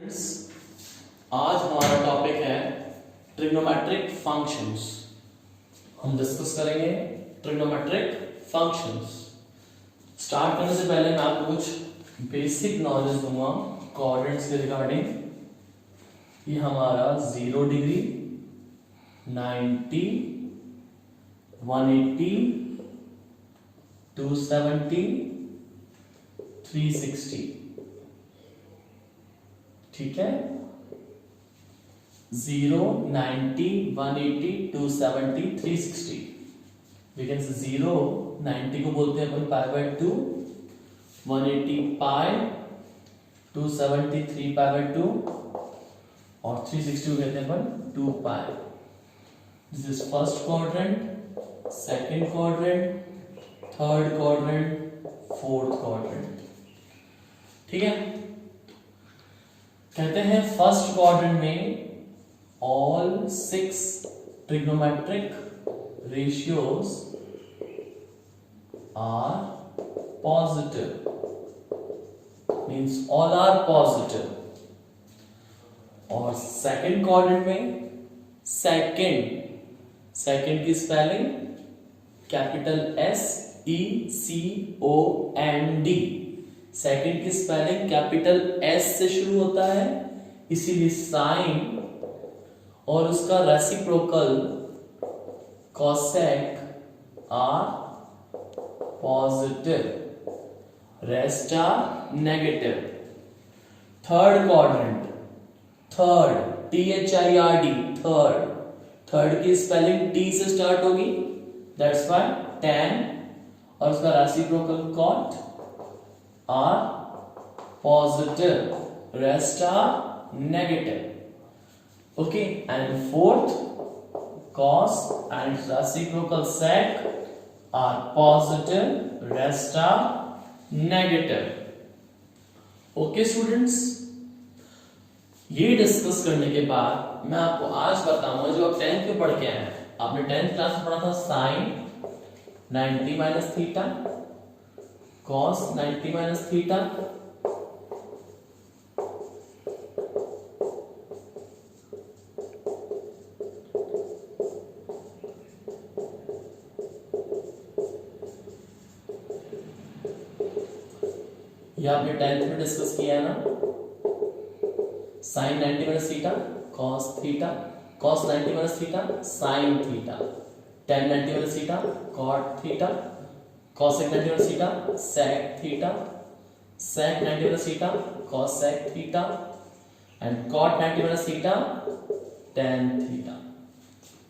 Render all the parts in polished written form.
आज हमारा टॉपिक है ट्रिग्नोमेट्रिक फंक्शंस। हम डिस्कस करेंगे ट्रिग्नोमेट्रिक फंक्शंस। स्टार्ट करने से पहले मैं आपको कुछ बेसिक नॉलेज दूंगा कोऑर्डिनेट्स के रिगार्डिंग। ये हमारा 0 डिग्री, 90, 180, 270, 360, ठीक है। 0, 90, 180, 270, 360। वी कैन से 0, 90 को बोलते हैं अपन pi by 2, 180 pi, 270 3 pi by 2 और 360 को कहते हैं अपन 2 pi. This is first quadrant, second quadrant, third quadrant, fourth quadrant, ठीक है। कहते हैं फर्स्ट क्वाड्रेंट में all 6 trigonometric ratios are positive, means all are positive। और सेकंड क्वाड्रेंट में सेकंड की स्पेलिंग कैपिटल SECOND। सेकंड की स्पेलिंग कैपिटल S से शुरू होता है, इसीलिए साइन और उसका reciprocal cosec are positive, rest are negative. Third quadrant, THIRD, third की स्पेलिंग T से स्टार्ट होगी, दैट्स व्हाई 10 और उसका reciprocal cot are positive, rest are negative. Okay, and fourth, cos and reciprocal sec are positive, rest are negative. Okay students, ये discuss करने के बाद मैं आपको आज बताऊंगा, जो आप 10th में पढ़ के आए हैं, आपने 10th क्लास में पढ़ा था sine 90 minus theta, cos 90 minus theta, ये आपने 10th में डिस्कस किया है ना। Sine 90 minus theta, cos theta, cos 90 minus theta, sine theta, tan 90 minus theta, cot theta, cosec 90 minus theta, sec theta, sec 90 minus theta, cosec theta, and cot 90 minus theta, tan theta.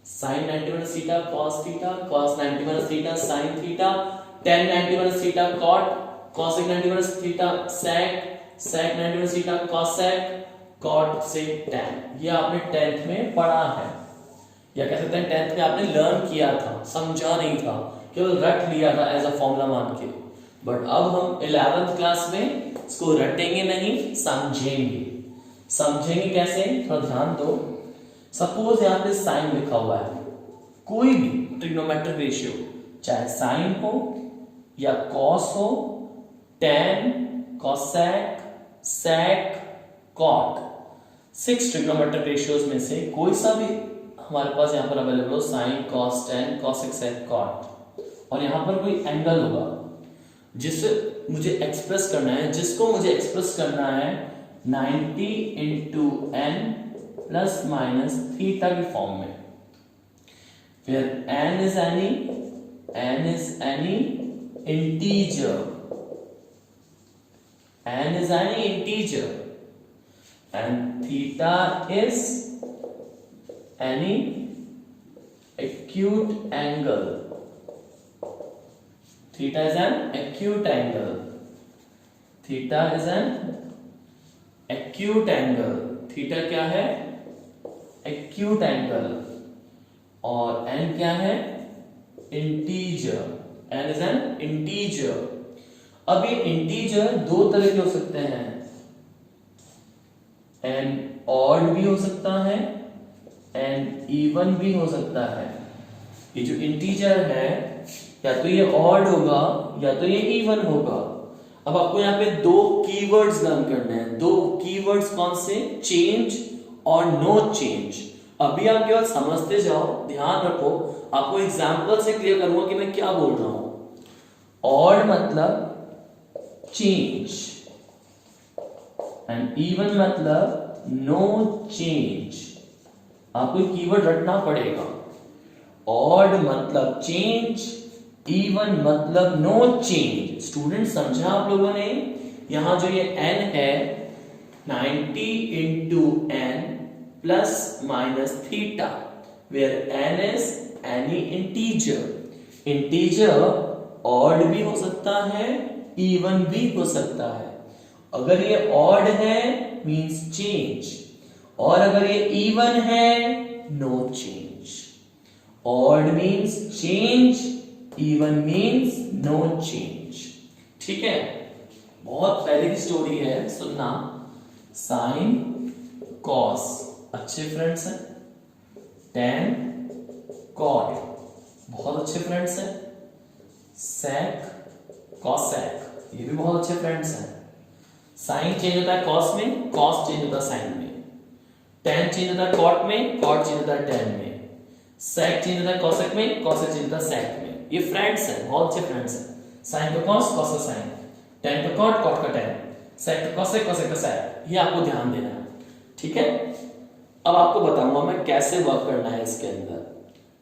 Sine 90 minus theta, cos theta, cos 90 minus theta, sine theta, tan 90 minus theta, cot, cosec 90 minus theta, sec 90 minus theta, cosec, cot sec tan। ये आपने 10th में पढ़ा है, या कह सकते हैं 10th में आपने लर्न किया था, समझा नहीं था, केवल रट लिया था एज अ फॉर्मूला मान के। बट अब हम 11th क्लास में इसको रटेंगे नहीं, समझेंगे। समझेंगे कैसे, थोड़ा ध्यान दो। सपोज यहाँ पे साइन लिखा हुआ है, कोई भी ट्रिग्नोमेट्रिक रेशियो, चाहे साइन हो या कॉस हो, tan, cosec, sec, cot, 6 trigonometric ratios में से कोई सा भी हमारे पास यहाँ पर अवेलेबल हो, sine, cos, tan, cosec, sec, cot, और यहाँ पर कोई एंगल होगा जिसे मुझे एक्सप्रेस करना है, जिसको मुझे एक्सप्रेस करना है 90 into n plus minus theta की फॉर्म में। फिर n is any integer, n is any integer and theta is any acute angle, theta is an acute angle, theta is an acute angle, theta क्या है, acute angle, और n क्या है, integer, n is an integer। अब ये integer दो तरह के हो सकते हैं, एंड ऑड भी हो सकता है, एंड इवन भी हो सकता है। ये जो इंटीजर है, या तो ये ऑड होगा या तो ये इवन होगा। अब आपको यहाँ पे दो कीवर्ड्स लर्न करने हैं। दो कीवर्ड्स कौन से? चेंज और नो चेंज। अभी आप केवल समझते जाओ, ध्यान रखो, आपको एग्जाम्पल से क्लियर करूंगा कि मैं क्या बोल रहा हूं। ऑड मतलब चेंज एंड इवन मतलब नो चेंज। आपको कीवर्ड रटना पड़ेगा। ऑड मतलब चेंज, इवन मतलब नो चेंज। स्टूडेंट समझा आप लोगों ने? यहां जो ये n है 90 into n plus minus theta, where n is any integer. Integer odd भी हो सकता है, इवन भी हो सकता है। अगर ये ऑड है मींस चेंज, और अगर ये इवन है no change. Odd means change, even means no change. ठीक है, बहुत पहले की स्टोरी है, सुनना। साइन कॉस अच्छे फ्रेंड्स हैं, टेन कॉट बहुत अच्छे फ्रेंड्स हैं, सेक कॉसेक ये भी बहुत अच्छे फ्रेंड्स हैं। साइन चेंज होता है कॉस में, कॉस चेंज होता है साइन में, टेन चेंज होता है कॉट में, कॉट चेंज होता है टेन में, सेक चेंज होता है कॉसेक में, कॉसेक चेंज होता है सेक में। ये फ्रेंड्स हैं, बहुत अच्छे फ्रेंड्स हैं। साइन का कॉस, कॉस का साइन, टेन का कॉट, कॉट का टेन, सेक का कॉसेक, कॉसेक का सेक। ये आपको ध्यान देना है, ठीक है। अब आपको बताऊंगा मैं कैसे वर्क करना है इसके अंदर।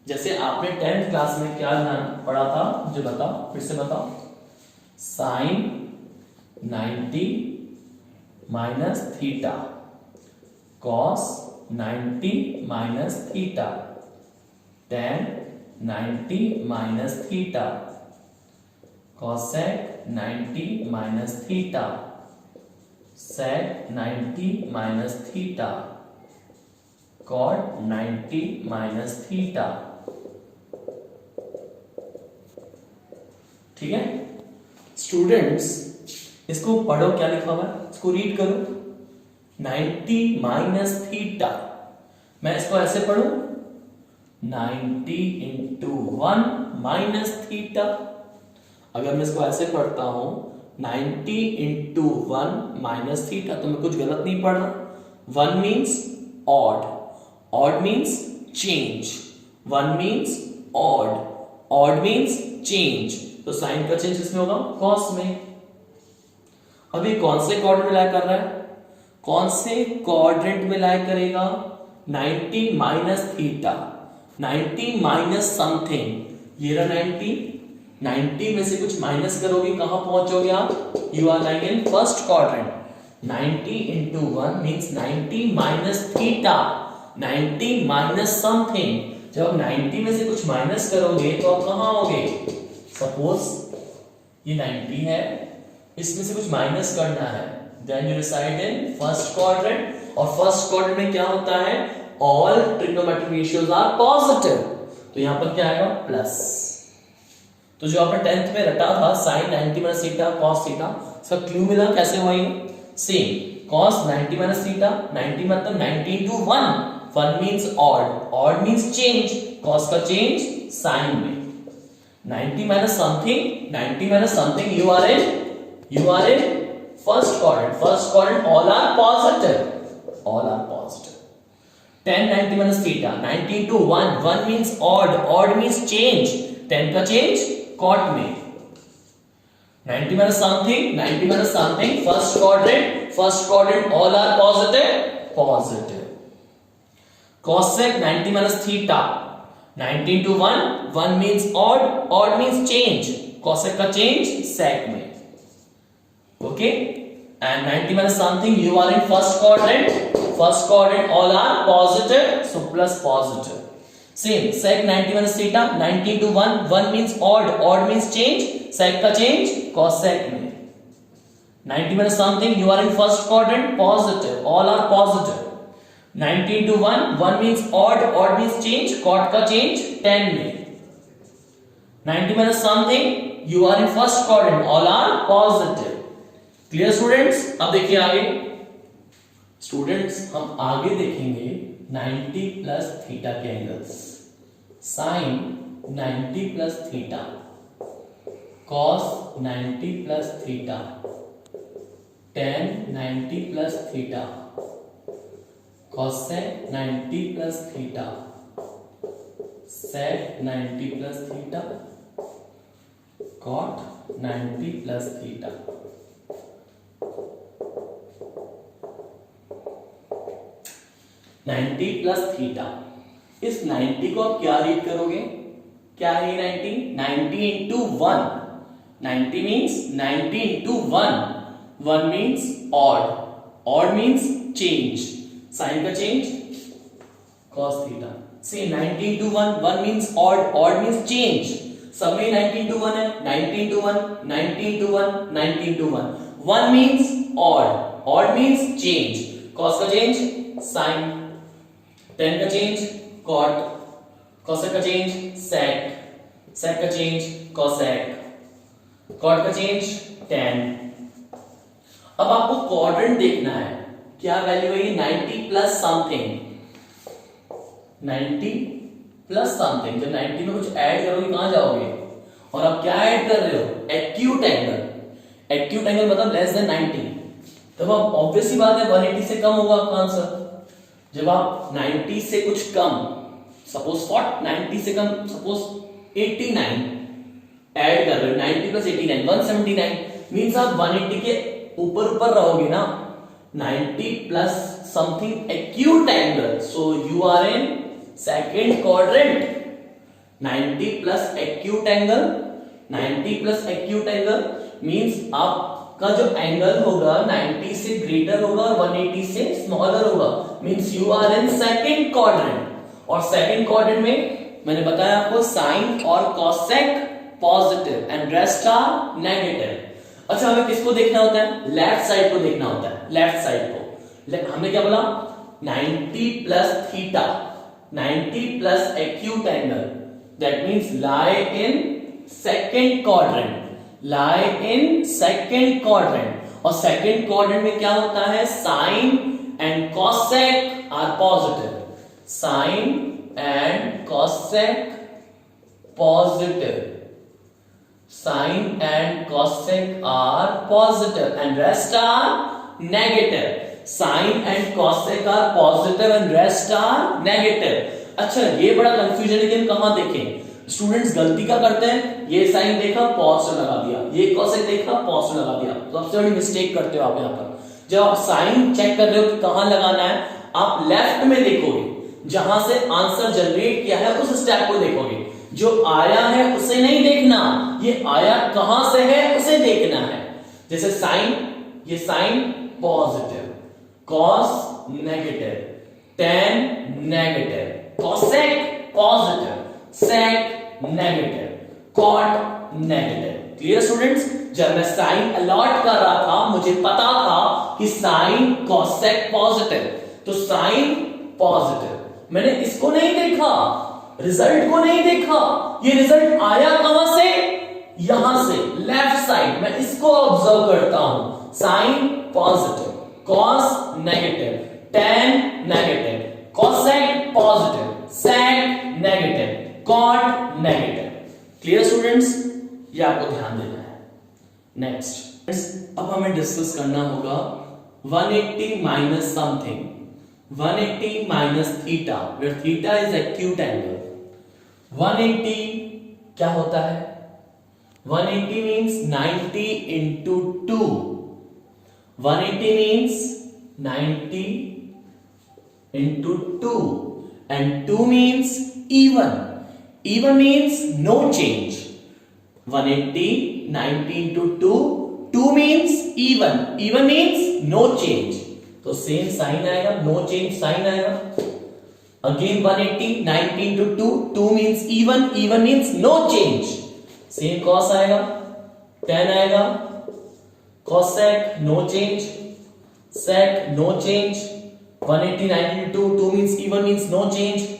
जैसे आपने 10th क्लास में क्या ध्यान पढ़ा था, मुझे बताओ, फिर से बताओ। Sine 90 minus theta, cos 90 minus theta, tan 90 minus theta, cosec 90 minus theta, sec 90 minus theta, cot 90 minus theta. ठीक है स्टूडेंट्स, इसको पढ़ो, क्या लिखा हुआ है इसको रीड करो। 90 माइनस थीटा, मैं इसको ऐसे पढ़ू 90 इंटू 1 माइनस थीटा। अगर मैं इसको ऐसे पढ़ता हूं 90 इंटू 1 माइनस थीटा, तो मैं कुछ गलत नहीं पढ़ रहा। 1 means odd, odd means change, 1 means odd, odd means change. तो साइन का चेंज किसमें होगा? कॉस में। अभी कौन से क्वाड्रेंट में लाई कर रहा है? कौन से क्वाड्रेंट में लाई करेगा? 90 माइनस थीटा, 90 माइनस समथिंग। ये रहा 90, 90 में से कुछ माइनस करोगे, कहां पहुंचोगे आप? You are like in first quadrant. 90 into 1 means 90 minus theta, 90 minus something. जब 90 में से कुछ माइनस करोगे तो आप कहां आओगे? सपोज ये 90 है, इसमें से कुछ माइनस करना है, then you reside in first quadrant. और फर्स्ट क्वाड्रेंट में क्या होता है? All trigonometric ratios are positive, तो यहां पर क्या आएगा? प्लस। तो जो आपने 10th में रटा था sine 90 minus theta, cos theta, इसका क्लू मिला कैसे हुआ ये? सेम, कॉस 90 माइनस थीटा, 90 मतलब 90 into 1, 1 means odd, odd means change, cos का चेंज साइन में। 90 minus something, 90 minus something, you are in first quadrant, first quadrant all are positive, all are positive. 10 90 minus theta, 90 into 1, 1 means odd, odd means change, 10 का change cot में। 90 minus something, 90 minus something, first quadrant all are positive, positive. Cosec 90 minus theta, 90 into 1, 1 means odd, odd means change, cosec का change sec में। Okay, and 90 minus something, you are in first quadrant all are positive, so plus positive. Same, sec 90 minus theta, 90 into 1, 1 means odd, odd means change, sec का change cosec में। 90 minus something, you are in first quadrant, positive, all are positive. 90 into 1, 1 means odd, odd means change, cot का change 10 में। 90 minus something, you are in first quadrant, all are positive. Clear students? अब देखिए आगे students, हम आगे देखेंगे 90 plus theta के angles. Sine 90 plus theta, cos 90 plus theta, tan 90 plus theta, cosec 90 plus theta, sec 90 plus theta, cot 90 plus theta। Ninety plus theta, इस 90 को आप क्या रीड करोगे? क्या है 90? 90 into 1, 90 means 90 into 1, 1 means odd, odd means change, sine का change, cos theta. See 90 into 1, 1 means odd, odd means change, सब में 90 इंटू 1 है, 90 into 1, 90 into 1, 90 into 1, 1 means odd, odd means change, cos का चेंज साइन, tan का change cot, cosec का change sec, sec का change cosec, cot का change tan। अब आपको क्वाड्रेंट देखना है, क्या वैल्यू है ये? 90 प्लस समथिंग, 90 प्लस समथिंग। जब 90 में कुछ ऐड करोगे कहां जाओगे? और आप क्या ऐड कर रहे हो? एक्यूट एंगल, एक्यूट एंगल मतलब लेस देन 90। तब अब ऑब्वियस ही बात है 180 से कम होगा आपका आंसर। जब आप 90 से कुछ कम, सपोज 90 से कम, सपोज 89 ऐड कर रहे हो, 90 प्लस 89 179, मींस आप 180 के ऊपर रहोगे ना। 90 plus something acute angle, so you are in second quadrant. 90 plus acute angle, 90 plus acute angle means आपका जो एंगल होगा 90 से ग्रेटर होगा और 180 से स्मॉलर होगा, means you are in second quadrant. और सेकंड क्वाड्रेंट में मैंने बताया आपको साइन और cosec positive and rest are negative. अच्छा, हमें किसको देखना होता है? लेफ्ट साइड को देखना होता है, लेफ्ट साइड को। हमने क्या बोला? 90 plus theta, 90 plus acute angle, that means lie in second quadrant, lie in second quadrant. और सेकंड क्वाड्रेंट में क्या होता है? Sine and cosec are positive, sine and cosec positive, sine and cosec are positive and rest are negative, sine and cosec are positive and rest are negative। अच्छा, ये बड़ा confusion है कि हम कहां देखें? स्टूडेंट्स गलती क्या करते हैं? ये साइन देखा पॉज से लगा दिया, ये कॉसेक देखा पॉज से लगा दिया, तो सबसे बड़ी मिस्टेक करते हो आप यहां पर। जब आप साइन चेक कर रहे हो कि कहां लगाना है, आप लेफ्ट में देखोगे, जहां से आंसर जनरेट किया है उस स्टेप को देखोगे। जो आया है उसे नहीं देखना, ये आया कहां से है उसे देखना है। जैसे साइन, ये sine positive, cos negative, tan negative, cosec positive, sec negative, cot negative. Clear students? जब मैं साइन अलॉट कर रहा था मुझे पता था कि साइन कॉसेक पॉजिटिव, तो साइन पॉजिटिव, मैंने इसको नहीं देखा, रिजल्ट को नहीं देखा। ये रिजल्ट आया कहां से? यहां से, लेफ्ट साइड। मैं इसको ऑब्जर्व करता हूं, sine positive, cos negative, tan negative, cosec positive, sec negative, cot negative. Clear students? ये आपको ध्यान देना है। नेक्स्ट, अब हमें डिस्कस करना होगा 180 minus something, 180 minus theta, where theta is acute angle. 180 क्या होता है? 180 means 90 into 2, 180 means 90 into 2 and 2 means even, even means no change। 180 90 into 2, 2 means even, even means no change, तो सेम साइन आएगा, no change sign आएगा। Again 180 90 into 2, 2 means even, even means no change, same cos आएगा, tan आएगा, cosec no change, sec no change, 180 90 into 2, 2 means even means no change,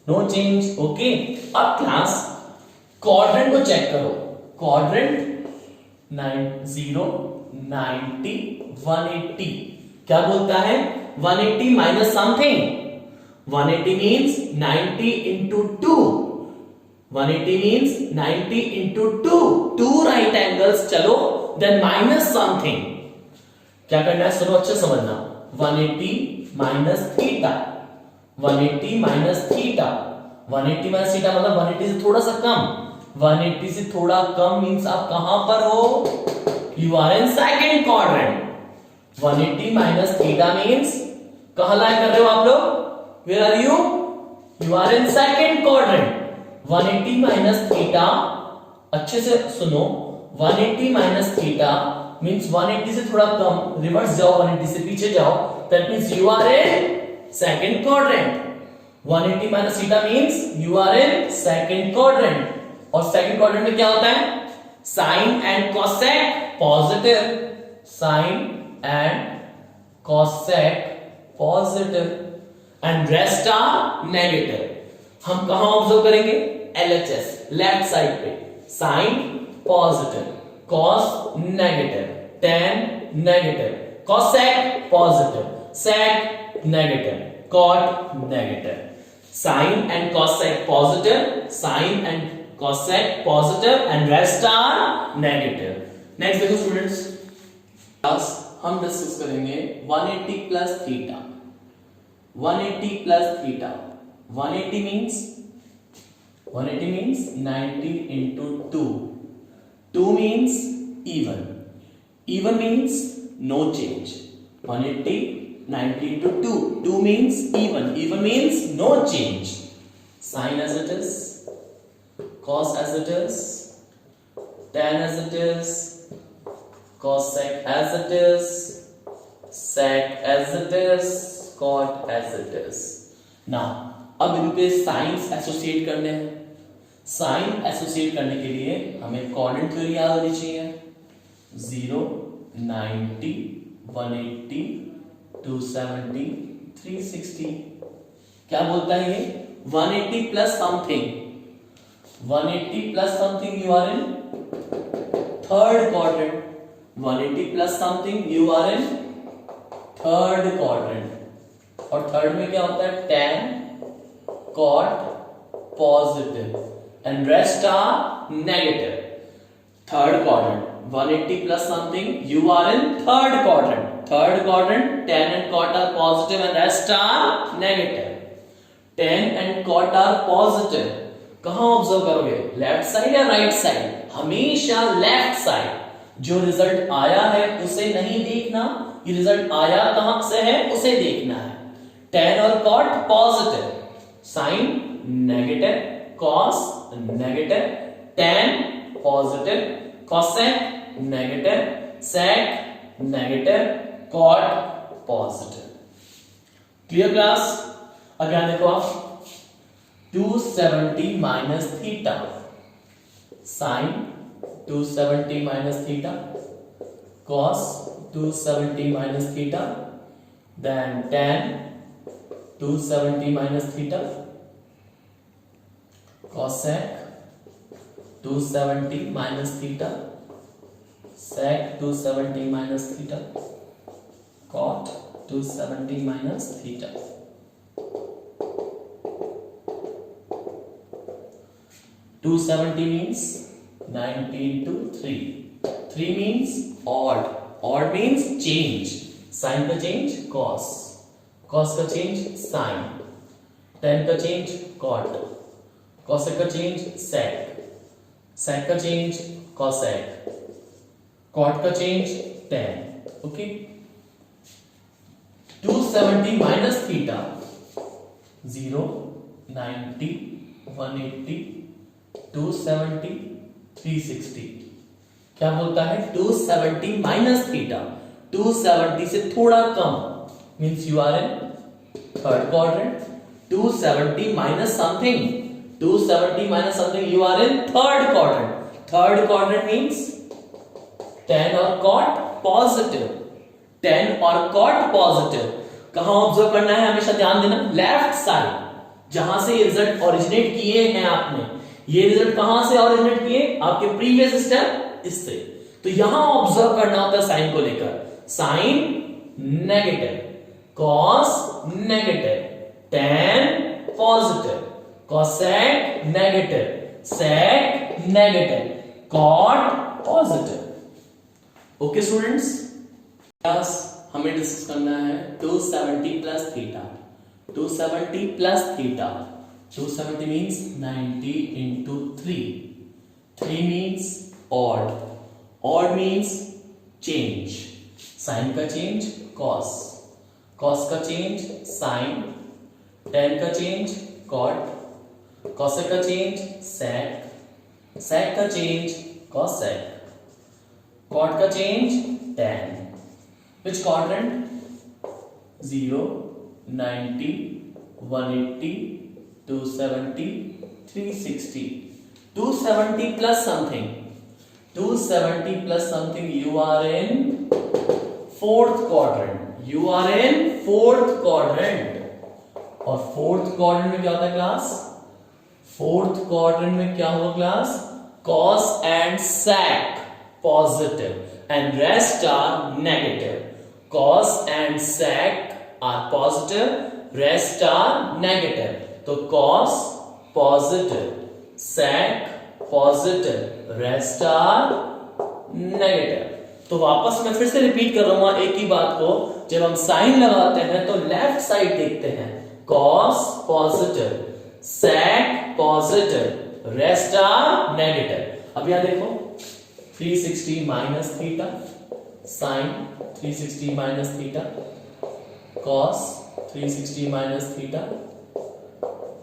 no change। Okay, अब class quadrant को check करो। Quadrant 0 90 180 क्या बोलता है? 180 minus something, 180 means 90 into 2, 180 means 90 into 2 right angles, चलो then minus something. क्या करना है सुनो अच्छे समझना, 180 minus theta, 180 minus theta, 180 minus theta मतलब 180 से थोड़ा सा कम, 180 से थोड़ा कम मींस आप कहां पर हो, you are in second quadrant. 180 minus theta means कहां लाई कर रहे हो आप लोग, where are you, you are in second quadrant. 180 minus theta, अच्छे से सुनो, 180 माइनस थीटा मींस 180 से थोड़ा कम, रिवर्स जाओ, 180 से पीछे जाओ, that means you are in second quadrant. 180 minus theta means you are in second quadrant. और सेकंड क्वाड्रेंट में क्या होता है, sine and cosec positive, sine and cosec positive and rest are negative. हम कहां ऑब्जर्व करेंगे, LHS लेफ्ट साइड पे, sine positive, cos negative, tan negative, cosec positive, sec negative, cot negative. Sine and cosec positive, sine and cosec positive and rest are negative. Next देखो students, class हम discuss करेंगे 180 plus theta, 180 plus theta, 180 means 90 into 2, 2 means even, even means no change, 180 90 into 2, 2 means even, even means no change, sin as it is, cos as it is, tan as it is, cosec as it is, sec as it is, cot as it is। Now अब इन पे science associate करने हैं। Sign associate करने के लिए हमें coordinate theory याद होनी चाहिए, 0 90 180 270 360। क्या बोलता है ये, 180 plus something, 180 plus something you are in third quadrant, 180 plus something you are in third quadrant. और थर्ड में क्या होता है, tan cot positive and rest are negative। third quadrant, 180 plus something, you are in third quadrant, third quadrant, tan and cot are positive and rest are negative। tan and cot are positive, कहां observe करोगे, left side या right side, हमेशा left side. जो result आया है उसे नहीं देखना, ये रिजल्ट आया कहां से है उसे देखना है। tan और cot positive, sine negative, cos negative, tan positive, cosec negative, sec negative, cot positive. Clear class. अगला देखो आप, 270 minus theta, sine 270 minus theta, cos 270 minus theta, then tan 270 minus theta, cosec 270 minus theta, sec 270 minus theta, cot 270 minus theta। 270 means 90 into 3, 3 means odd, odd means change, sign का change cos, cos का change sine, tan का change cot, cosec का change sec, sec का change cosec, cot का change tan। Okay, 270 minus theta, 0 90 180 270 360। क्या बोलता है, 270 minus theta, 270 से थोड़ा कम means you are in third quadrant, 270 minus something, 270 minus something you are in third quadrant, third quadrant means tan और cot positive, tan और cot positive। कहां observe करना है, हमेशा ध्यान देना, लेफ्ट साइड, जहां से ये रिजल्ट ओरिजिनेट किए हैं आपने, ये रिजल्ट कहां से ओरिजिनेट किए, आपके प्रीवियस स्टेप इससे। तो यहां ऑब्जर्व करना होता है साइन को लेकर, sine negative, cos negative, tan positive, cosec negative, sec negative, cot positive. Okay students, class हमें डिस्कस करना है 270 plus theta. 270 plus theta, 270 means 90 into 3, 3 means odd, odd means change, sine का चेंज कॉस, कॉस का change sine, tan का change cot, cosec का change sec, sec का change cosec, cot का change tan. Which quadrant? 0, 90, 180, 270, 360, 270 plus something, 270 plus something, you are in fourth quadrant, you are in fourth quadrant। और fourth quadrant में क्या होता है class? Fourth quadrant में क्या होगा class? cos and sec positive and rest are negative, cos and sec are positive, rest are negative। तो cos positive, sec positive, rest are negative। तो वापस मैं फिर से रिपीट कर रहा हूं एक ही बात को, जब हम साइन लगाते हैं तो लेफ्ट साइड देखते हैं, cos positive, sec positive, rest are negative. अब यहां देखो 360 minus theta, sine 360 minus theta, cos 360 minus theta,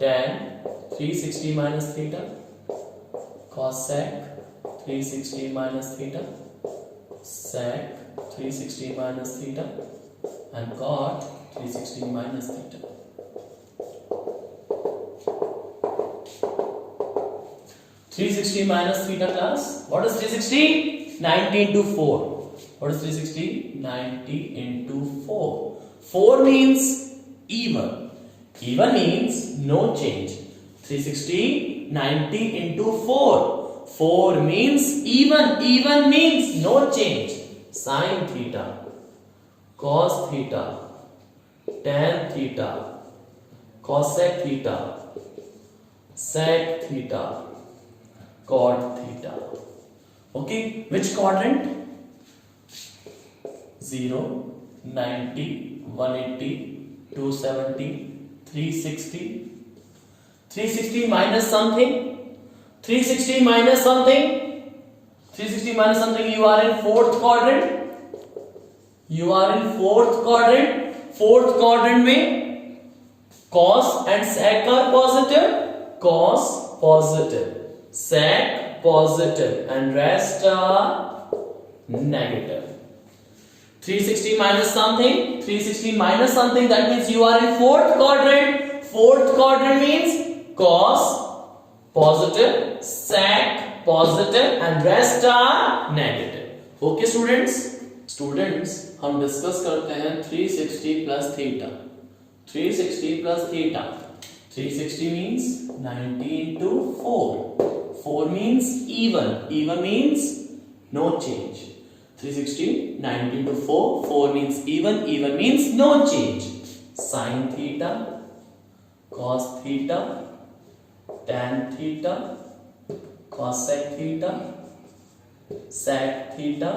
tan 360 minus theta, cosec 360 minus theta, sec 360 minus theta and cot 360 minus theta। 360 minus theta class, what is 360? 90 into 4. What is 360? 90 into 4. 4 means even, even means no change। 360 90 into 4, 4 means even, even means no change। Sin theta, cos theta, tan theta, cosec theta, sec theta, cot theta। Okay, which quadrant? 0, 90, 180, 270, 360, 360 minus something, 360 minus something, 360 minus something, you are in fourth quadrant, you are in fourth quadrant। fourth quadrant में cos and sec are positive, cos positive, sec positive and rest are negative। 360 minus something, 360 minus something, that means you are in fourth quadrant। fourth quadrant means cos positive, sec positive and rest are negative। okay students हम discuss करते हैं 360 plus theta। 360 plus theta, 360 means 90 into 4, 4 means even, even means no change। 360 90 into 4, 4 means even, even means no change। sin theta, cos theta, tan theta, cosec theta, sec theta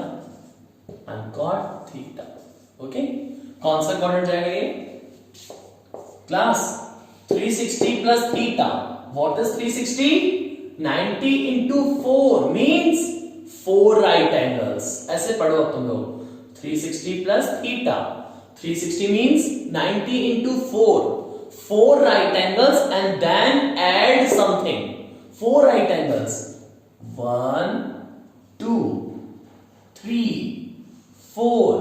and cot theta। Okay, कौन सा quadrant जाएगा ये class? 360 plus theta, what is 360? 90 into 4 means 4 right angles। ऐसे पढ़ो अब तुम लोग, 360 plus theta, 360 means 90 into 4, 4 right angles and then add something, 4 right angles, 1 2 3 4,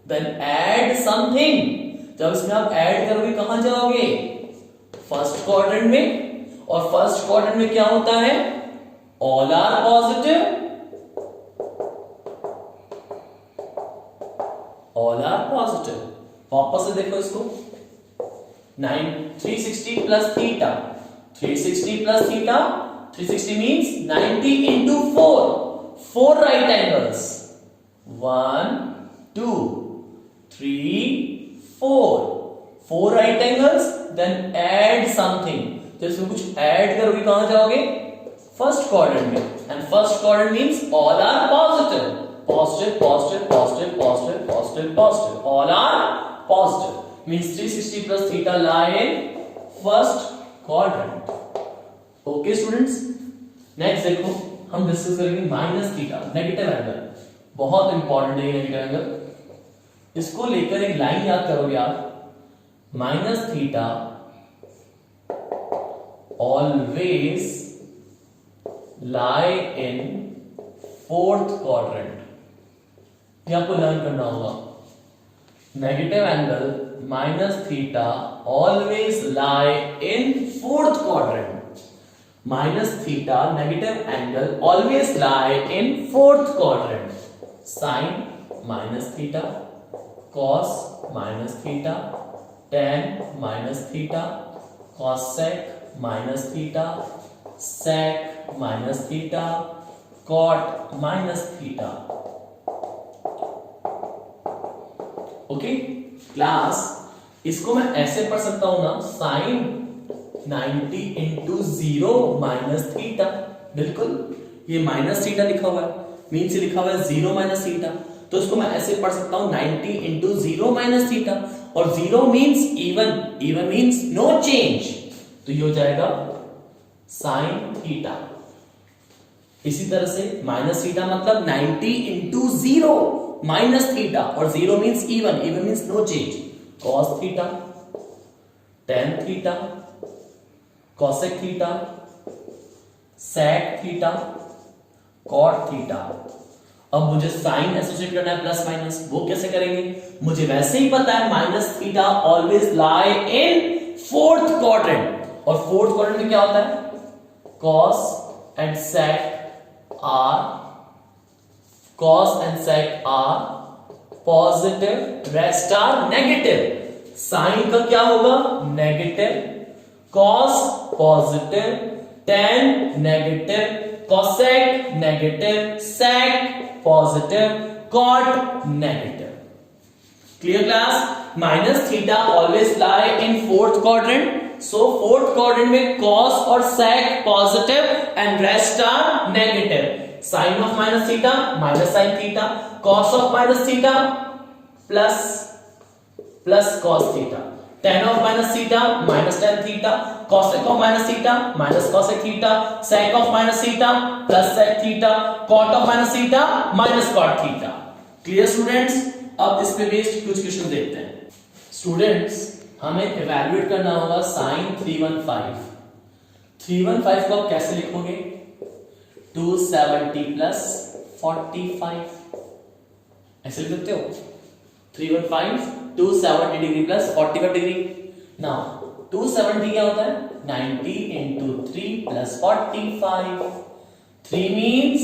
then add something। जब इसमें आप ऐड करोगे कहां जाओगे? फर्स्ट क्वाड्रेंट में। और फर्स्ट क्वाड्रेंट में क्या होता है? All are positive, all are positive. वापस से देखो इसको, 360 plus theta, 360 plus theta, 360 means 90 into 4, 4 right angles, 1 2 3 4, 4 right angles, then add something। जब इसमें कुछ ऐड करोगे कहां जाओगे? फर्स्ट क्वाड्रेंट में, and first quadrant means all are positive, positive positive positive positive positive positive, all are positive means 360 plus theta lie in first quadrant. Okay students, next देखो हम discuss करेंगे माइनस थीटा, नेगेटिव एंगल, बहुत important है negative angle. इसको लेकर एक line याद करोगे आप, minus theta always lie in fourth quadrant, ये आपको लर्न करना होगा। Negative angle minus theta always lie in fourth quadrant, minus theta negative angle always lie in fourth quadrant. Sine minus theta, cos minus theta, tan minus theta, cosec minus theta, sec minus theta, cot minus theta. Okay class, इसको मैं ऐसे पढ़ सकता हूं ना, sine 90 into 0 minus theta, बिल्कुल ये minus theta लिखा हुआ है, मीन से लिखा हुआ है 0 माइनस थीटा, तो इसको मैं ऐसे पढ़ सकता हूं 90 इंटू 0 माइनस थीटा, और 0 means even, even means no change, तो ये हो जाएगा साइन थीटा। इसी तरह से माइनस थीटा मतलब 90 इंटू 0 माइनस थीटा, और 0 means even, even means no change, cos theta, tan theta, cosec theta, sec theta, cot theta. अब मुझे साइन एसोसिएट करना है प्लस माइनस, वो कैसे करेंगे, मुझे वैसे ही पता है minus theta always lie in fourth quadrant, और फोर्थ क्वाड्रेंट में क्या होता है, cos and sec are positive, rest are negative. Sine का क्या होगा, negative, cos positive, tan negative, cosec negative, sec positive, cot negative. Clear class, minus theta always lie in fourth quadrant, so fourth quadrant में cos और sec positive and rest are negative. Sine of minus theta minus sine theta, cos of minus theta plus cos theta, ten of minus theta minus tan theta, cosec of minus theta minus cosec theta, sec of minus theta plus sec theta, cot of minus theta minus cot theta। Clear students, अब इस पे based कुछ question देखते हैं। Students, हमें evaluate करना होगा sign 315। 315 को आप कैसे लिखोगे, 270 प्लस 45, ऐसे लिख सकते हो, 315 270 डिग्री प्लस 45 डिग्री। नाउ 270 क्या होता है, 90 into 3 plus 45, 3 means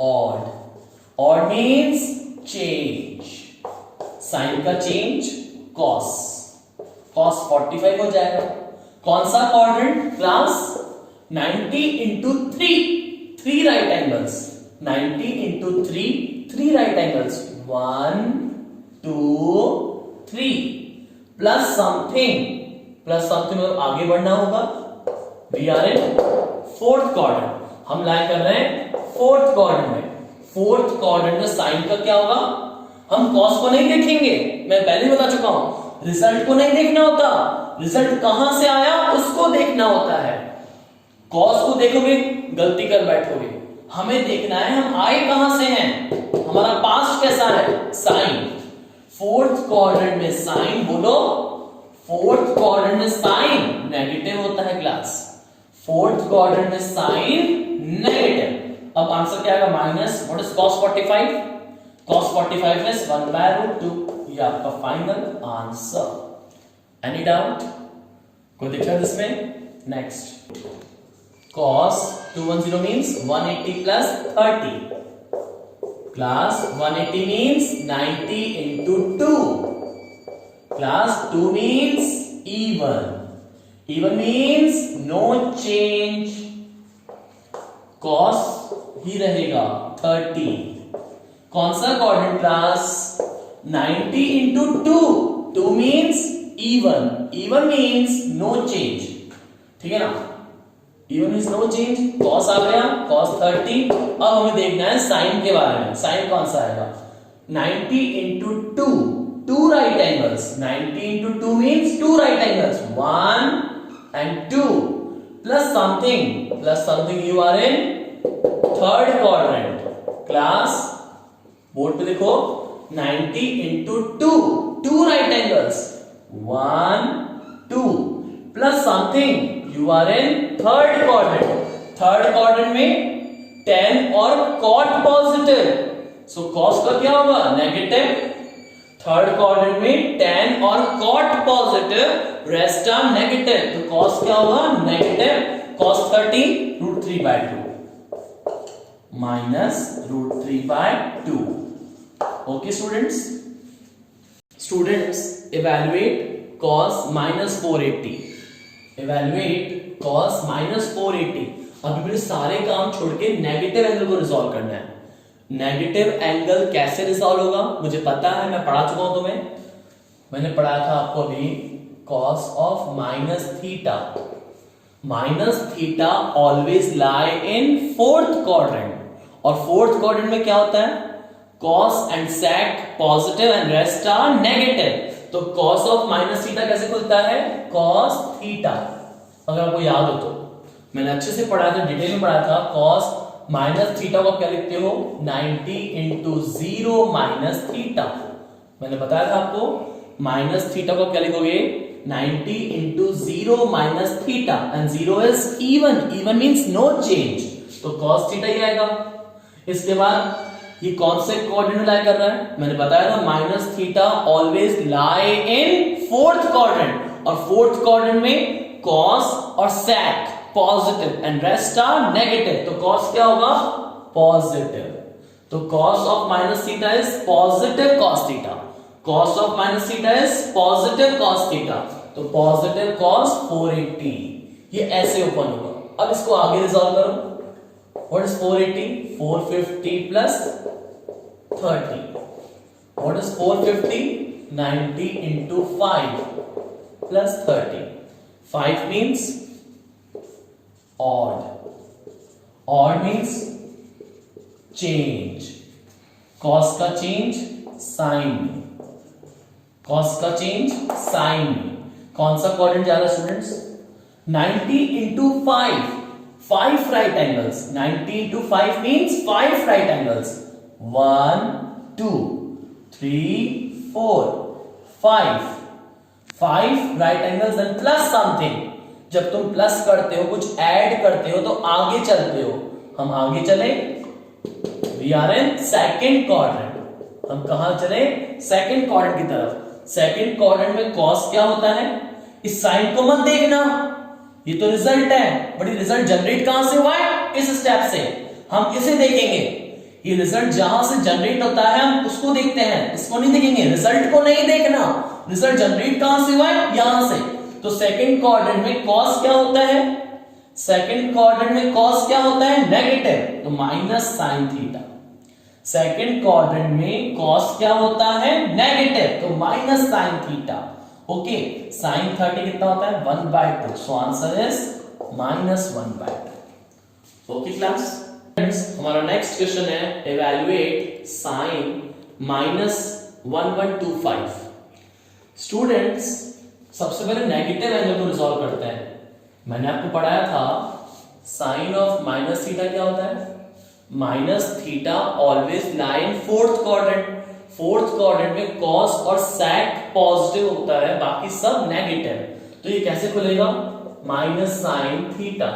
odd, odd means change, sine का चेंज कॉस, कॉस 45 हो जाएगा। कौन सा quadrant class, 90 into 3 right angles, 90 into 3 right angles, 1 2 3 plus something मतलब आगे बढ़ना होगा। We are in fourth quadrant, हम लाइन कर रहे हैं फोर्थ क्वाड्रेंट में। फोर्थ क्वाड्रेंट में साइन का क्या होगा, हम कॉस को नहीं देखेंगे, मैं पहले बता चुका हूं, रिजल्ट को नहीं देखना होता, रिजल्ट कहां से आया उसको देखना होता है। कॉस को देखोगे गलती कर बैठोगे, हमें देखना है हम आए कहां से हैं, हमारा पास्ट कैसा है, साइन। फोर्थ क्वाड्रेंट में साइन, बोलो फोर्थ क्वाड्रेंट में साइन नेगेटिव होता है क्लास, फोर्थ क्वाड्रेंट में साइन नेगेटिव। अब आंसर क्या आएगा, minus what is cos 45, cos 45 is 1/√2, ये आपका फाइनल आंसर। एनी डाउट, कोई दिक्कत इसमें? Next, cos 210 means 180 plus 30, class 180 means 90 into 2, class 2 means even means no change, cos ही रहेगा 30। कौन सा quadrant class, 90 into 2 2 means even means no change, ठीक है ना। Even means no change, cos आ गया cos 30। अब हमें देखना है साइन के बारे में, साइन कौन सा आएगा? 90 into 2, 2 right angles, 90 into 2 means 2 right angles, 1 and 2 plus something you are in third quadrant class, board पे देखो 90 into 2, 2 right angles, 1 2 plus something you are in third quadrant में 10 और cot positive, so cos का क्या होगा? Negative. Third quadrant में 10 और cot positive, rest are negative, तो cos क्या होगा? Negative. cos 30 √3/2 minus √3/2। Okay students, evaluate cos -480, evaluate cos -480। अभी मेरे सारे काम छोड़ के नेगेटिव एंगल को रिजॉल्व करना है। नेगेटिव एंगल कैसे रिजॉल्व होगा मुझे पता है, मैं पढ़ा चुका हूं तुम्हें, मैंने पढ़ाया था आपको अभी cos of minus theta always lie in fourth quadrant, और फोर्थ क्वाड्रेंट में क्या होता है? cos and sec positive and rest are negative, तो cos ऑफ माइनस थीटा कैसे खुलता है? cos theta. अगर आपको याद हो तो मैंने अच्छे से पढ़ाया था, डिटेल में पढ़ाया था। cos माइनस थीटा को क्या लिखते हो? 90 into 0 माइनस थीटा। मैंने बताया था आपको माइनस थीटा को क्या लिखोगे? 90 into 0 minus theta, and 0 is even means no change, तो cos थीटा ही आएगा। इसके बाद ये कौन से क्वाड्रेंट में लाई कर रहा है? मैंने बताया था minus theta always lie in fourth quadrant, और फोर्थ क्वाड्रेंट में cos और sec positive and rest are negative, तो cos क्या होगा? पॉजिटिव, तो cos of minus theta is positive cos theta, cos of minus theta is positive cos theta, तो positive cos 480, ये ऐसे ओपन होगा। अब इसको आगे रिजॉल्व करो। What is 480? 450 plus 30। What is 450? 90 into 5 plus 30. 5 means odd. Odd means change. cos का change sign में, cos का चेंज साइन में। कौन सा क्वाड्रेंट जा रहा है students? 90 into 5, 5 right angles. 90 into 5 means 5 right angles. 1 2 3 4 5, 5 right angles and plus something। जब तुम प्लस करते हो, कुछ ऐड करते हो, तो आगे चलते हो। हम आगे चले, we are in second quadrant. हम कहां चले? सेकेंड क्वाड्रेंट की तरफ। सेकेंड क्वाड्रेंट में cos क्या होता है? इस साइन को मत देखना, ये तो रिजल्ट है, बट ये रिजल्ट जनरेट कहां से हुआ है? इस स्टेप से। हम इसे देखेंगे, ये रिजल्ट जहां से जनरेट होता है हम उसको देखते हैं, इसको नहीं देखेंगे, रिजल्ट को नहीं देखना। रिजल्ट जनरेट कहां से हुआ है? यहां से। तो सेकंड क्वाड्रेंट में cos क्या होता है? सेकंड क्वाड्रेंट में cos क्या होता है? नेगेटिव, तो minus sine theta. Second quadrant में cos क्या होता है? नेगेटिव, तो minus sine theta. Okay, sine 30 कितना होता है? 1/2, so answer is -1/2। Okay class, हमारा नेक्स्ट क्वेश्चन है इवैल्यूएट साइन -1125। स्टूडेंट्स, सबसे पहले नेगेटिव एंगल को रिजॉल्व करते हैं। मैंने आपको पढ़ाया था साइन ऑफ माइनस थीटा क्या होता है? Minus theta always lie in fourth quadrant. Fourth quadrant में cos और sec पॉजिटिव होता है, बाकी सब नेगेटिव। तो ये कैसे खुलेगा? माइनस साइन थीटा,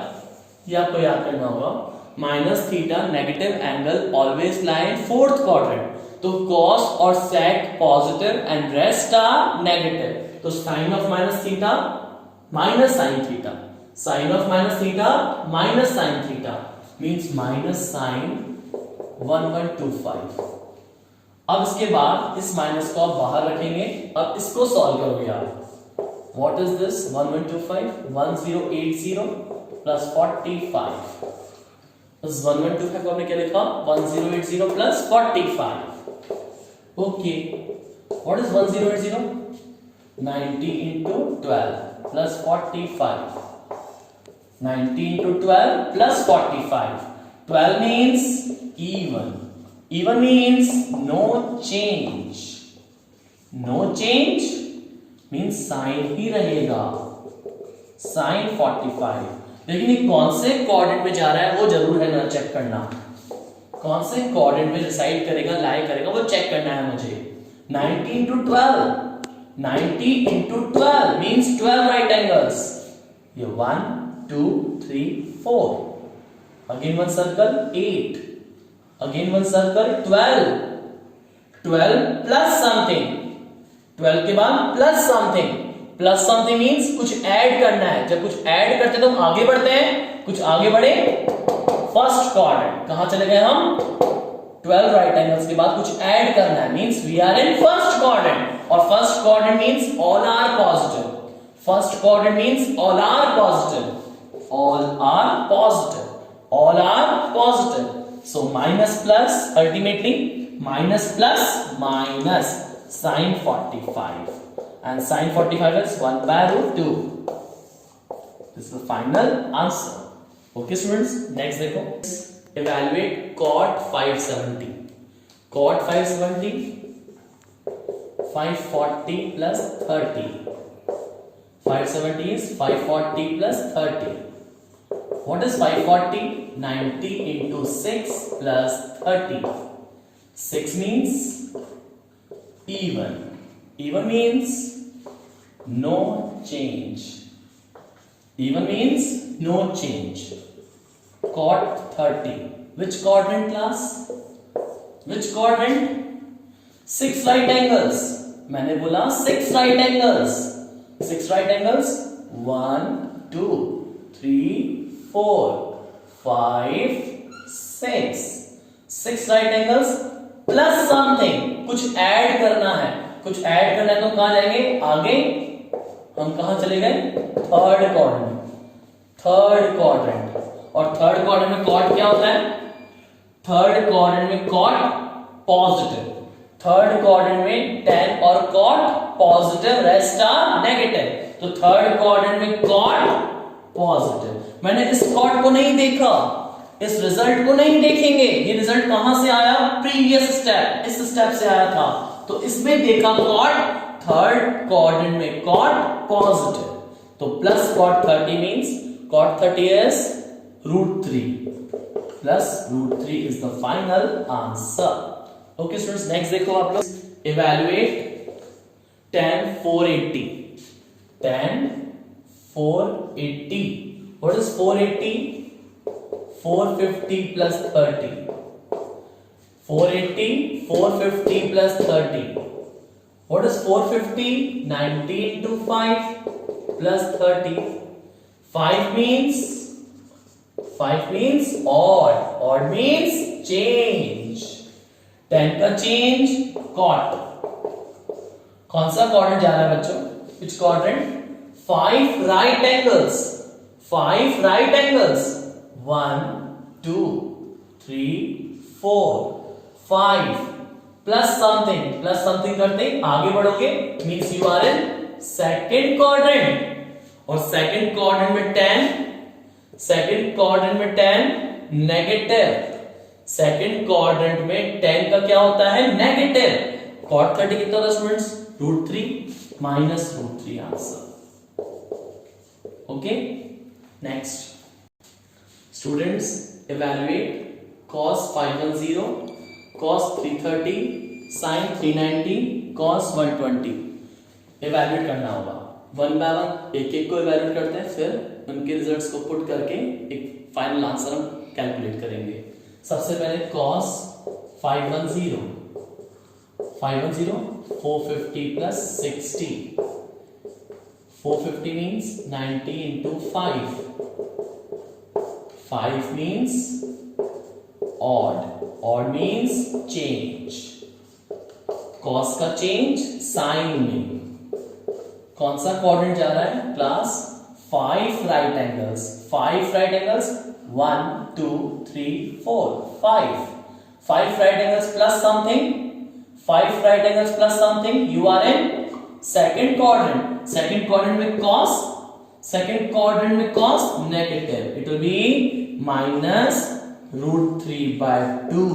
ये आपको याद करना होगा। Minus theta negative angle always lie in fourth quadrant, तो cos और sec positive and rest are negative, तो sine of minus theta minus sine theta, sine of minus theta minus sine theta means minus sine 1125। अब इसके बाद इस minus को आप बाहर रखेंगे। अब इसको सॉल्व करोगे आप। What is this? 1125 1080 प्लस 45। इस 1125 को हमने क्या लिखा? 1080 plus 45। Okay, what is 1080? 90 into 12 plus 45। 90 into 12 plus 45. 12 means even. Even means no change. No change means sine ही रहेगा, साइन 45. लेकिन ये कौन से कोऑर्डिनेट में जा रहा है वो जरूर है ना चेक करना. कौन से कोऑर्डिनेट में रिसाइड करेगा, लाई करेगा, वो चेक करना है मुझे. 90 into 12. 90 into 12 means 12 right angles. ये 1 2 3 4. Again one circle 8. Again one circle 12. 12 plus something. 12 के बाद plus something. Plus something means कुछ ऐड करना है. जब कुछ ऐड करते हैं तो हम आगे बढ़ते हैं. कुछ आगे बढ़े, फर्स्ट क्वाड्रेंट. कहां चले गए हम? 12 राइट एंगल्स के बाद कुछ ऐड करना है. Means we are in first quadrant. और first quadrant means all are positive. First quadrant means all are positive. All are positive. All are positive. So minus plus, ultimately minus plus minus sin 45, and sin 45 is 1 by root 2. This is the final answer. Okay students, next देखो, evaluate cot 570. Cot 570, 540 plus 30. 570 is 540 plus 30. What is 540? 90 into 6 plus 30. 6 means even. Even means no change. Even means no change. Cot 30. Which quadrant class? Which quadrant? 6 right angles. मैंने बोला 6 right angles. 6 right angles. 1 2 3 4 5 6. 6 right angles plus something. कुछ add करना है. कुछ add करना है तो कहां जाएंगे? आगे हम कहां चले गए? Third quadrant. Third quadrant. और थर्ड क्वाड्रेंट में कॉट क्या होता है? थर्ड क्वाड्रेंट में कॉट पॉजिटिव. थर्ड क्वाड्रेंट में tan और cot positive, rest are negative. तो थर्ड क्वाड्रेंट में cot पॉजिटिव. मैंने इस कॉट को नहीं देखा, इस रिजल्ट को नहीं देखेंगे. ये रिजल्ट कहां से आया? प्रीवियस स्टेप, इस स्टेप से आया था. तो इसमें देखा कॉट, थर्ड क्वाड्रेंट में कॉट पॉजिटिव. तो plus cot 30 means cot 30 is √3. Plus √3 is the final answer. Okay students, next देखो आप लोग. Evaluate tan 480. tan 480. What is 480? 450 plus 30. 480, 450 plus 30. What is 450? 90 into 5 plus 30. 5 means odd. Odd means change. 10 का change cot. कौन सा quadrant जा रहा है बच्चों? Which quadrant? 5 right angles. 5 right angles. 1 2 3 4 5 plus something करते आगे बढ़ोगे. Means you are in second quadrant. और second quadrant में 10. second quadrant में 10 negative. second quadrant में 10 का क्या होता है? negative. cot 30 कितना होता है students? √3 minus √3 answer. Okay, next students, evaluate cos 510, cos 330, sin 390, cos 120. Evaluate करना होगा वन बाय वन, एक एक को इवैल्यूएट करते हैं, फिर उनके रिजल्ट्स को पुट करके एक फाइनल आंसर हम कैलकुलेट करेंगे. सबसे पहले cos 510, 450 plus 60. 450 means 90 into 5. 5 means odd. Odd means change. cos का change sin में. कौन सा क्वाड्रेंट जा रहा है class? 5 right angles. 5 right angles. 1 2 3 4 5. 5 right angles plus something. 5 right angles plus something. You are in second quadrant. Second quadrant में cos. Second quadrant में cos negative, it will be -√3/2।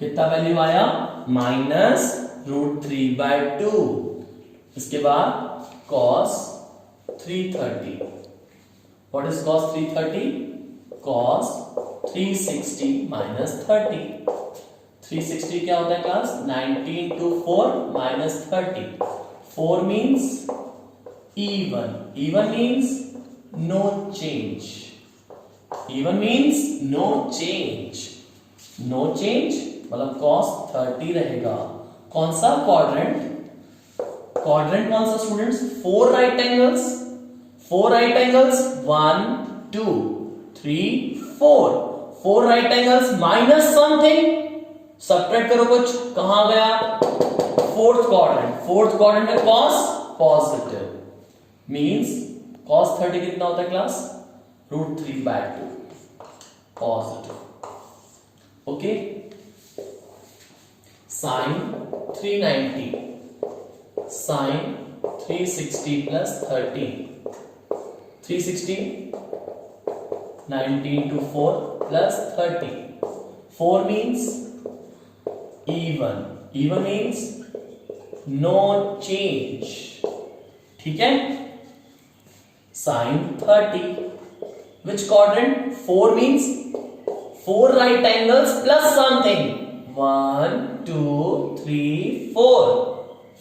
कितना value आया? -√3/2। इसके बाद cos 330। What is cos 330? cos 360 - 30। 360 क्या होता है class? 90 into 4 - 30। 4 means even. Even means no change. Even means no change. No change मतलब cos 30 रहेगा। कौन सा क्वाड्रेंट? क्वाड्रेंट कौन सा students? 4 right angles. 4 right angles 1 2 3 4। 4 right angles minus something, subtract करो कुछ, कहां गया? Fourth quadrant. फोर्थ क्वाड्रेंट में cos पॉजिटिव मींस cos 30 कितना होता है class? √3/2 positive. Okay. sin 390, sin 360 + 30। 360 90 into 4 + 30। 4 means even. Even means no change। ठीक है। sin 30 which quadrant? 4 means 4 right angles plus something। 1 2 3 4।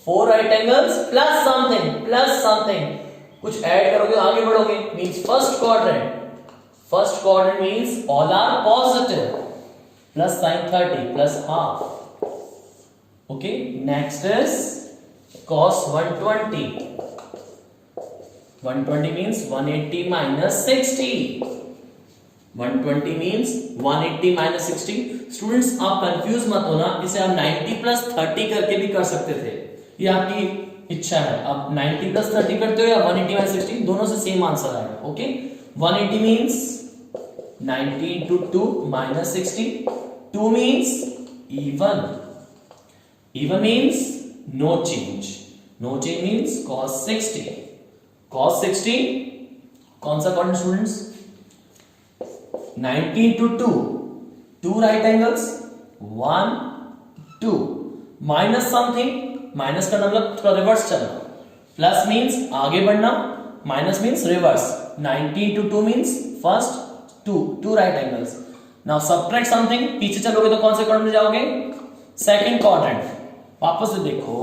4 right angles plus something, plus something। कुछ add करोगे आगे बढ़ोगे। means first quadrant। First quadrant means all are positive। plus sin 30 plus half। Okay, next is cos 120। 120 means 180 - 60। 120 means 180 - 60। Students आप confuse मत होना, इसे आप 90 + 30 करके भी कर सकते थे, ये आपकी इच्छा है। आप 90 + 30 करते हो या 180 - 60, दोनों से सेम आंसर आएगा। Okay. 180 means 90 into 2 - 60। 2 means even। Even means no change। No change means cos 60। cos 60 कौन सा quadrant students? 90 into 2, 2 right angles 1 2 minus something, minus का मतलब थोड़ा रिवर्स चलना, प्लस मींस आगे बढ़ना, minus means reverse. 90 into 2 means first 2 right angles। Now subtract something, पीछे चलोगे तो कौन से क्वाड्रेंट में जाओगे? Second quadrant. वापस से देखो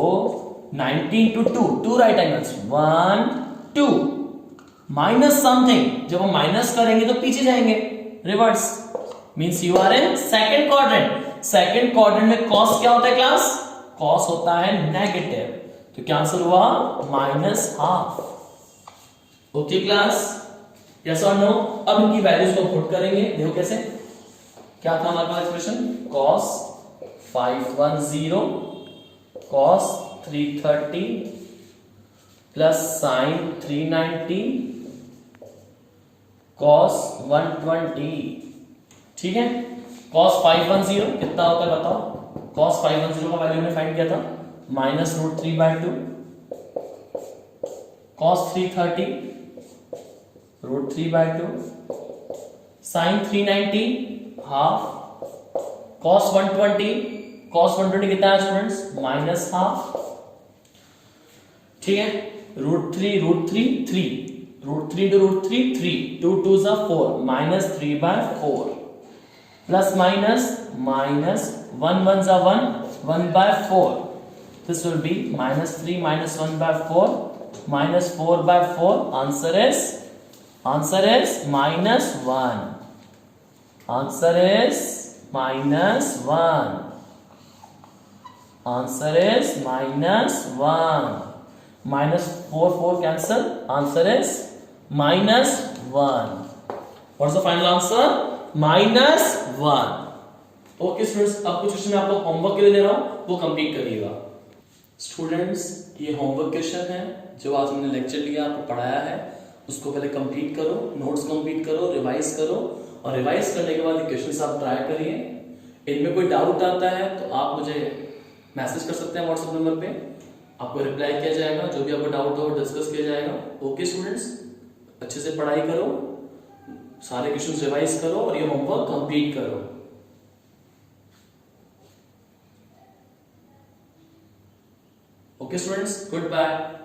90 into 2 right angles 1 2 minus something, जब हम माइनस करेंगे तो पीछे जाएंगे, reverse. Means you are in second quadrant. Second quadrant में cos क्या होता है क्लास? cos होता है नेगेटिव, तो क्या आंसर हुआ? -½ ओके क्लास, यस और नो? अब इनकी वैल्यूज को पुट करेंगे। देखो कैसे, क्या था हमारे पास expression? cos 510 cos 330 plus sin 390 cos 120। ठीक है। cos 510 कितना होता है बताओ? cos 510 का वैल्यू हमने फाइंड किया था -√3/2। cos 330 √3/2। sin 390 half. cos 120 कितना है स्टूडेंट्स? -½ ठीक है। √3 √3 3 √3 into √3 3 2 2s are 4 -3/4 plus minus minus 1 1s are 1 1/4। this will be -3 - 1/4 -4/4। answer is -1। answer is -1। answer is -1। -4 4 cancel, answer is -1। what's the final answer? -1। Okay students, अब कुछ question मैं आपको homework के लिए दे रहा हूं, वो कंप्लीट करिएगा। स्टूडेंट्स ये होमवर्क क्वेश्चन है जो आज मैंने लेक्चर लिया, आपको पढ़ाया है, उसको पहले कंप्लीट करो, नोट्स कंप्लीट करो, रिवाइज करो, और रिवाइज करने के बाद ये क्वेश्चंस आप ट्राई करिए। इनमें कोई डाउट आता है तो आप मुझे मैसेज कर सकते हैं व्हाट्सएप नंबर पे। आपको रिप्लाई किया जाएगा, जो भी आपको डाउट हो डिस्कस किया जाएगा। ओके स्टूडेंट्स, अच्छे से पढ़ाई करो, सारे क्वेश्चंस रिवाइज करो और ये होमवर्क कंप्लीट करो। Okay students, good bye.